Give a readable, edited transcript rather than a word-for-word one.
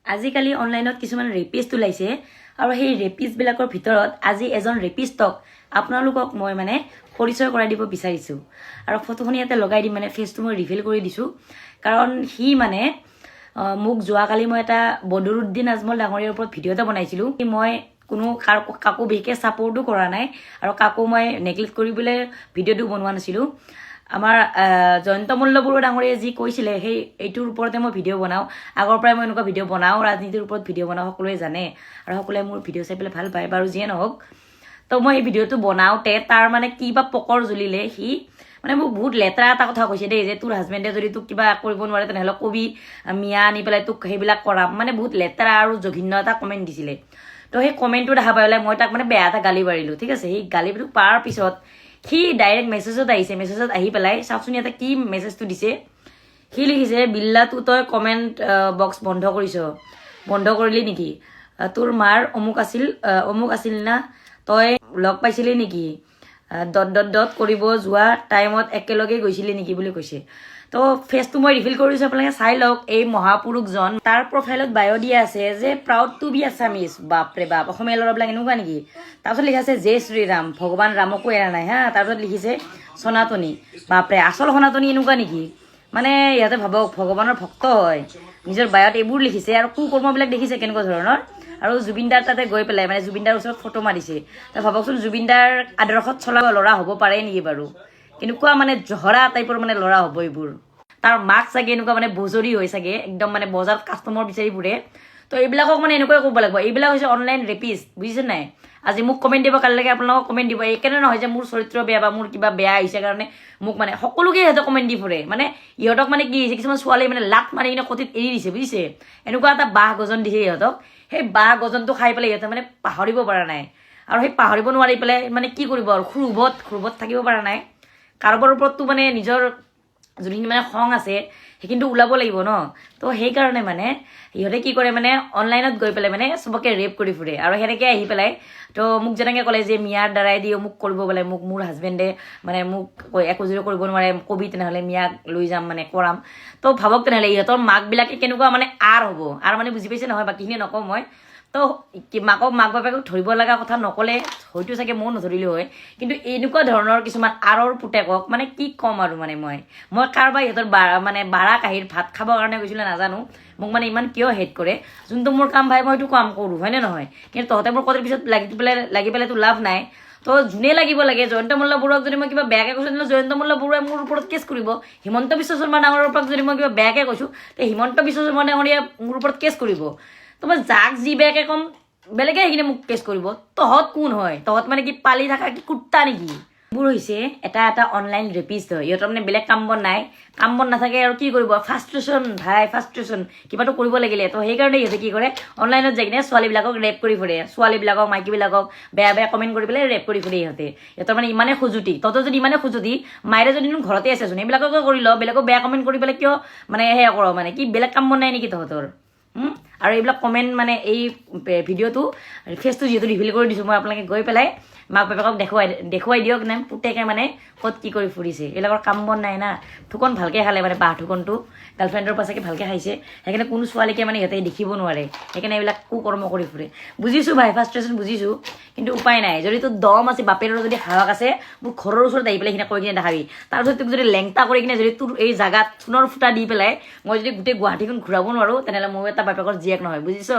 আজিকালি অনলাইনত কিছুমান ৰেপিষ্ট ওলাইছে আৰু সেই ৰেপিষ্টবিলাকৰ ভিতৰত আজি এজন ৰেপিষ্টক আপোনালোকক মই মানে পৰিচয় কৰাই দিব বিচাৰিছোঁ আৰু ফটোখন ইয়াতে লগাই দিম মানে ফেচটো মই ৰিভিল কৰি দিছোঁ কাৰণ সি মানে মোক যোৱাকালি মই এটা বদৰুদ্দিন আজমল ডাঙৰীয়াৰ ওপৰত ভিডিঅ' এটা বনাইছিলোঁ মই কোনো কাকো বিশেষকৈ ছাপোৰ্টো কৰা নাই আৰু কাকো মই নেগলেক্ট কৰিবলৈ ভিডিঅ'টো বনোৱা নাছিলোঁ আমাৰ জয়ন্ত মল্ল বৰুৱা ডাঙৰীয়াই যি কৈছিলে সেই এইটোৰ ওপৰতে মই ভিডিঅ' বনাওঁ আগৰ পৰাই মই এনেকুৱা ভিডিঅ' বনাওঁ ৰাজনীতিৰ ওপৰত ভিডিঅ' বনাওঁ সকলোৱে জানে আৰু সকলোৱে মোৰ ভিডিঅ' চাই পেলাই ভাল পায় বাৰু যিয়ে নহওক তো মই এই ভিডিঅ'টো বনাওঁতে তাৰ মানে কিবা পকৰ জ্বলিলে সি মানে মোক বহুত লেতেৰা এটা কথা কৈছে দেই যে তোৰ হাজবেণ্ডে যদি তোক কিবা কৰিব নোৱাৰে তেনেহ'লে কবি মিয়া আনি পেলাই তোক সেইবিলাক কৰাম মানে বহুত লেতেৰা আৰু জঘন্য এটা কমেণ্ট দিছিলে তো সেই কমেণ্টটো দেখা পাই পেলাই মই তাক মানে বেয়া এটা গালি পাৰিলোঁ ঠিক আছে সেই গালিটো পাৰ পিছত সি ডাইৰেক্ট মেছেজত আহিছে মেছেজত আহি পেলাই চাওকচোন ইয়াতে কি মেছেজটো দিছে সি লিখিছে বিল্লাটো তই কমেণ্ট বক্স বন্ধ কৰিলি নেকি তোৰ মাৰ অমুক আছিল না তই লগ পাইছিলি নেকি ডট কৰিব যোৱা টাইমত একেলগে গৈছিলি নেকি বুলি কৈছে তো ফেচটো মই ৰিভিল কৰিছোঁ আপোনালোকে চাই লওক এই মহাপুৰুষজন তাৰ প্ৰফাইলত বায়' দিয়া আছে যে প্ৰাউড টু বি আছামিজ বাপৰে বাপ অসমীয়া ল'ৰাবিলাক এনেকুৱা নেকি তাৰপিছত লিখা আছে জয় শ্ৰীৰাম ভগৱান ৰামকো এৰা নাই হা তাৰপিছত লিখিছে সনাতনী বাপৰে আচল সনাতনী এনেকুৱা নেকি মানে ইয়াতে ভাবক ভগৱানৰ ভক্ত হয় নিজৰ বায়'ত এইবোৰ লিখিছে আৰু কুকৰ্মবিলাক দেখিছে কেনেকুৱা ধৰণৰ আৰু জুবিনদাৰ তাতে গৈ পেলাই মানে জুবিনদাৰ ওচৰত ফটো মাৰিছে তো ভাবকচোন জুবিনদাৰ আদৰ্শত চলা ল'ৰা হ'ব পাৰে নেকি বাৰু কেনেকুৱা মানে জহৰা টাইপৰ মানে ল'ৰা হ'ব এইবোৰ তাৰ মাক চাগে এনেকুৱা মানে বজৰি হৈ চাগে একদম মানে বজাৰত কাষ্টমাৰ বিচাৰি ফুৰে তো এইবিলাকক মানে এনেকুৱাই ক'ব লাগিব এইবিলাক হৈছে অনলাইন ৰেপিষ্ট বুজিছে নাই আজি মোক কমেণ্ট দিব কালি লাগে আপোনালোকক কমেণ্ট দিব এইকাৰণে নহয় যে মোৰ চৰিত্ৰ বেয়া বা মোৰ কিবা বেয়া হৈছে কাৰণে মোক মানে সকলোকে সিহঁতে কমেণ্ট দি ফুৰে মানে ইহঁতক মানে কি হৈছে কিছুমান ছোৱালী মানে লাট মাৰি কিনে কটিত এৰি দিছে বুজিছে এনেকুৱা এটা বাঁহ গজন দিছে ইহঁতক সেই বাঁহ গজনটো খাই পেলাই ইহঁতে মানে পাহৰিব পৰা নাই আৰু সেই পাহৰিব নোৱাৰি পেলাই মানে কি কৰিব আৰু ক্ষোভত থাকিব পৰা নাই কাৰোবাৰ ওপৰততো মানে নিজৰ যোনখিনি মানে খং আছে সেইখিনিতো ওলাব লাগিব ন তো সেইকাৰণে মানে ইহঁতে কি কৰে মানে অনলাইনত গৈ পেলাই মানে চবকে ৰেপ কৰি ফুৰে আৰু সেনেকৈ আহি পেলাই তো মোক যেনেকৈ ক'লে যে মিয়াৰ দ্বাৰাই দি মোক কৰিব বোলে মোৰ হাজবেণ্ডে মানে মোক একো যদি কৰিব নোৱাৰে কবি তেনেহ'লে মিয়াক লৈ যাম মানে কৰাম তো ভাবক তেনেহ'লে ইহঁতৰ মাকবিলাকে কেনেকুৱা মানে হ'ব আৰু মানে বুজি পাইছে নহয় বাকীখিনি নকওঁ মই তো মাক বাপেকক ধৰিব লগা কথা নক'লে হয়তো চাগে ময়ো নধৰিলোঁ হয় কিন্তু এনেকুৱা ধৰণৰ কিছুমান আৰৰ পুতেকক মানে কি ক'ম আৰু মানে মই কাৰোবাৰ ইহঁতৰ মানে বাৰা কাঁহীৰ ভাত খাবৰ কাৰণে গৈছিলে নাজানো মোক মানে ইমান কিয় হেট কৰে যোনটো মোৰ কাম ভাই মই সেইটো কাম কৰোঁ হয়নে নহয় কিন্তু তহঁতে মোৰ কথাৰ পিছত লাগি পেলাইতো লাভ নাই তো যোনে লাগিব লাগে জয়ন্ত মল্ল বৰুৱাক যদি মই কিবা বেয়াকৈ কৈছোঁ তেনেহ'লে জয়ন্ত মল্ল বৰুৱাই মোৰ ওপৰত কেছ কৰিব হিমন্ত বিশ্ব শৰ্মা ডাঙৰৰ ওপৰত যদি মই কিবা বেয়াকৈ কৈছোঁ তে হিমন্ত বিশ্ব শৰ্মা ডাঙৰীয়া মোৰ ওপৰত কেছ কৰিব তো মই যাক যি বেয়াকৈ ক'ম বেলেগে সেইখিনি মোক কেছ কৰিব তহঁত কোন হয় তহঁত মানে কি পালি থকা কি কুত্তা নেকি এইবোৰ হৈছে এটা অনলাইন ৰেপিষ্ট হয় ইহঁতৰ মানে বেলেগ কাম বন নাই কাম বন নাথাকে আৰু কি কৰিব ফাৰ্ষ্ট্ৰেশ্যন কিবাটো কৰিব লাগিলে তো সেইকাৰণে ইহঁতে কি কৰে অনলাইনত যাই কিনে ছোৱালীবিলাকক ৰেপ কৰি ফুৰে ছোৱালীবিলাকক মাইকীবিলাকক বেয়া কমেণ্ট কৰি পেলাই ৰেপ কৰি ফুৰে ইহঁতৰ মানে ইমানে খুজুতি তহঁতৰ যদি ইমানে খুজুতি মায়েৰে যদি ঘৰতে আছেচোন এইবিলাককে কৰি ল বেলেগক বেয়া কমেণ্ট কৰি পেলাই কিয় মানে সেয়া কৰ মানে কি বেলেগ কাম বন নাই নেকি তহঁতৰ আৰু এইবিলাক কমেণ্ট মানে এই ভিডিঅ'টো ফেচটো যিহেতু ৰিভিল কৰি দিছোঁ মই আপোনালোকে গৈ পেলাই মাক বাপেকক দেখুৱাই দিয়ক নে পুতেকে মানে ক'ত কি কৰি ফুৰিছে এইবিলাকৰ কাম বন নাই না ঠুকন ভালকৈ খালে মানে বাঁহ ঠুকনটো গাৰ্লফ্ৰেণ্ডৰ পাছাকৈ ভালকৈ খাইছে সেইকাৰণে কোনো ছোৱালীকে মানে সিহঁতে দেখিব নোৱাৰে সেইকাৰণে এইবিলাক কুকৰ্ম কৰি ফুৰে বুজিছোঁ ভাই ফাৰ্ষ্ট্ৰেশ্যন বুজিছোঁ কিন্তু উপায় নাই যদি তোৰ দম আছে বাপেৰৰ যদি সাহস আছে মোৰ ঘৰৰ ওচৰত আহি পেলাই সেইখিনি কৈ কিনে দেখাবি তাৰপিছত তোক যদি লেংটা কৰি কিনে যদি তোৰ এই জাগাত সোণৰ ফুটা দি পেলাই মই যদি গোটেই গুৱাহাটীখন ঘূৰাব নোৱাৰোঁ তেনেহ'লে মোৰ এটা বাপেকৰ জীয়েক নহয় বুজিছ